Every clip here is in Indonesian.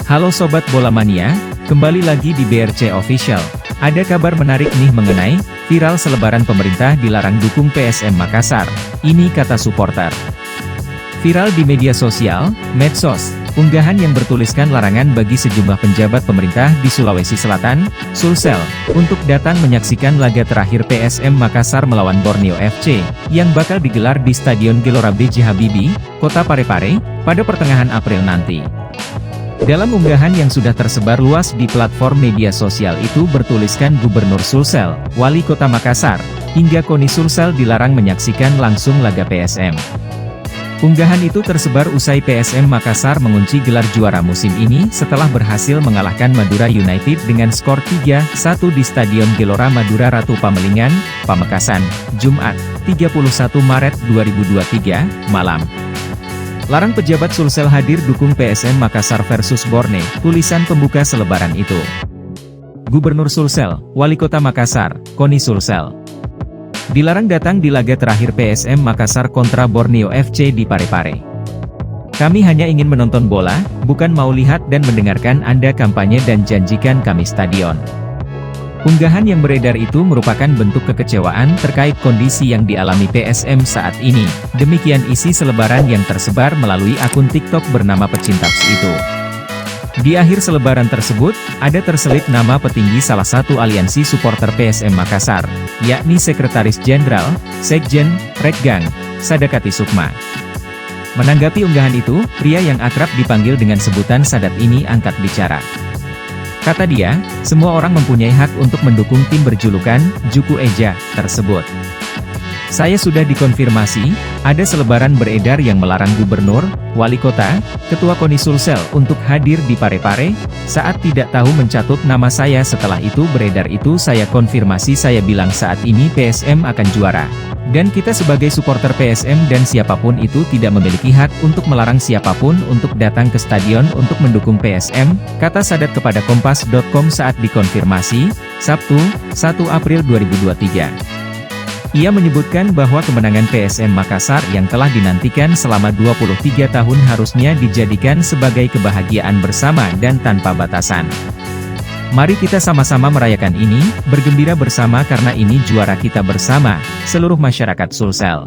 Halo Sobat Bola Mania, kembali lagi di BRC Official. Ada kabar menarik nih mengenai viral selebaran pemerintah dilarang dukung PSM Makassar. Ini kata supporter. Viral di media sosial, medsos, unggahan yang bertuliskan larangan bagi sejumlah penjabat pemerintah di Sulawesi Selatan, Sulsel, untuk datang menyaksikan laga terakhir PSM Makassar melawan Borneo FC, yang bakal digelar di Stadion Gelora B.J. Habibie, Kota Parepare, pada pertengahan April nanti. Dalam unggahan yang sudah tersebar luas di platform media sosial itu bertuliskan Gubernur Sulsel, Wali Kota Makassar, hingga KONI Sulsel dilarang menyaksikan langsung laga PSM. Unggahan itu tersebar usai PSM Makassar mengunci gelar juara musim ini setelah berhasil mengalahkan Madura United dengan skor 3-1 di Stadion Gelora Madura Ratu Pamelingan, Pamekasan, Jumat, 31 Maret 2023, malam. Larang pejabat Sulsel hadir dukung PSM Makassar versus Borneo, tulisan pembuka selebaran itu. Gubernur Sulsel, Wali Kota Makassar, KONI Sulsel. Dilarang datang di laga terakhir PSM Makassar kontra Borneo FC di Parepare. Kami hanya ingin menonton bola, bukan mau lihat dan mendengarkan Anda kampanye dan janjikan kami stadion. Unggahan yang beredar itu merupakan bentuk kekecewaan terkait kondisi yang dialami PSM saat ini. Demikian isi selebaran yang tersebar melalui akun TikTok bernama Pecintaps itu. Di akhir selebaran tersebut, ada terselip nama petinggi salah satu aliansi supporter PSM Makassar, yakni Sekretaris Jenderal, Sekjen, Rekgang, Sadakati Sukma. Menanggapi unggahan itu, pria yang akrab dipanggil dengan sebutan Sadat ini angkat bicara. Kata dia, semua orang mempunyai hak untuk mendukung tim berjulukan Juku Eja tersebut. Saya sudah dikonfirmasi, ada selebaran beredar yang melarang gubernur, wali kota, ketua KONI Sulsel untuk hadir di Parepare, saat tidak tahu mencatut nama saya. Setelah itu beredar itu saya konfirmasi, saya bilang saat ini PSM akan juara. Dan kita sebagai supporter PSM dan siapapun itu tidak memiliki hak untuk melarang siapapun untuk datang ke stadion untuk mendukung PSM, kata Sadat kepada Kompas.com saat dikonfirmasi, Sabtu, 1 April 2023. Ia menyebutkan bahwa kemenangan PSM Makassar yang telah dinantikan selama 23 tahun harusnya dijadikan sebagai kebahagiaan bersama dan tanpa batasan. Mari kita sama-sama merayakan ini, bergembira bersama karena ini juara kita bersama, seluruh masyarakat Sulsel.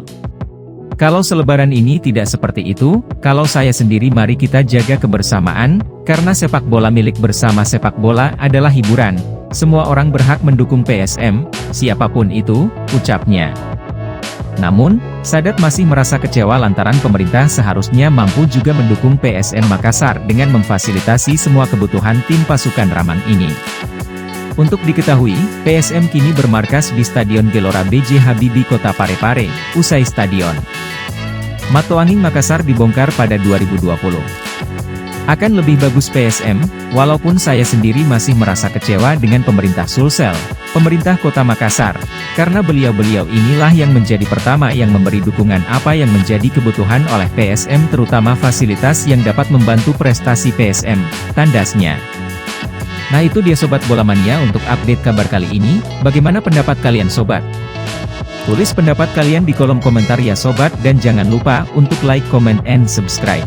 Kalau selebaran ini tidak seperti itu, kalau saya sendiri mari kita jaga kebersamaan, karena sepak bola milik bersama, sepak bola adalah hiburan. Semua orang berhak mendukung PSM, siapapun itu, ucapnya. Namun, Sadat masih merasa kecewa lantaran pemerintah seharusnya mampu juga mendukung PSM Makassar dengan memfasilitasi semua kebutuhan tim pasukan Ramang ini. Untuk diketahui, PSM kini bermarkas di Stadion Gelora B.J. Habibie Kota Parepare, usai Stadion Matoanging Makassar dibongkar pada 2020. Akan lebih bagus PSM, walaupun saya sendiri masih merasa kecewa dengan pemerintah Sulsel, pemerintah Kota Makassar, karena beliau-beliau inilah yang menjadi pertama yang memberi dukungan apa yang menjadi kebutuhan oleh PSM, terutama fasilitas yang dapat membantu prestasi PSM, tandasnya. Nah itu dia Sobat Bola Mania untuk update kabar kali ini, bagaimana pendapat kalian Sobat? Tulis pendapat kalian di kolom komentar ya Sobat, dan jangan lupa untuk like, comment, and subscribe.